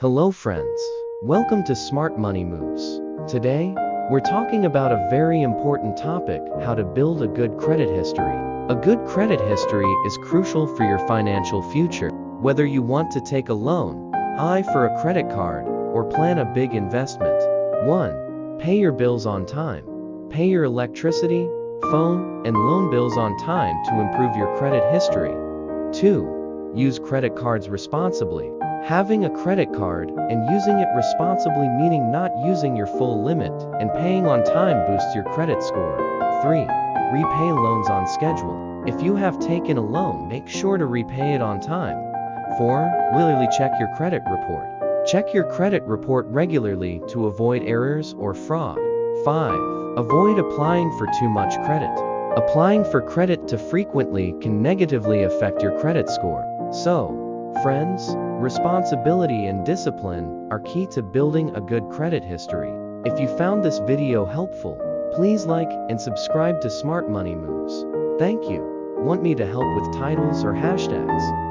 Hello friends, welcome to Smart Money Moves. Today, we're talking about a very important topic, how to build a good credit history. A good credit history is crucial for your financial future, whether you want to take a loan, apply for a credit card, or plan a big investment. 1. Pay your bills on time. Pay your electricity, phone, and loan bills on time to improve your credit history. 2. Use credit cards responsibly. Having a credit card and using it responsibly, meaning not using your full limit and paying on time, boosts your credit score. 3. Repay loans on schedule. If you have taken a loan, make sure to repay it on time. 4. Regularly check your credit report. Check your credit report regularly to avoid errors or fraud. 5. Avoid applying for too much credit. Applying for credit too frequently can negatively affect your credit score. So, friends, responsibility and discipline are key to building a good credit history. If you found this video helpful, please like and subscribe to Smart Money Moves. Thank you. Want me to help with titles or hashtags?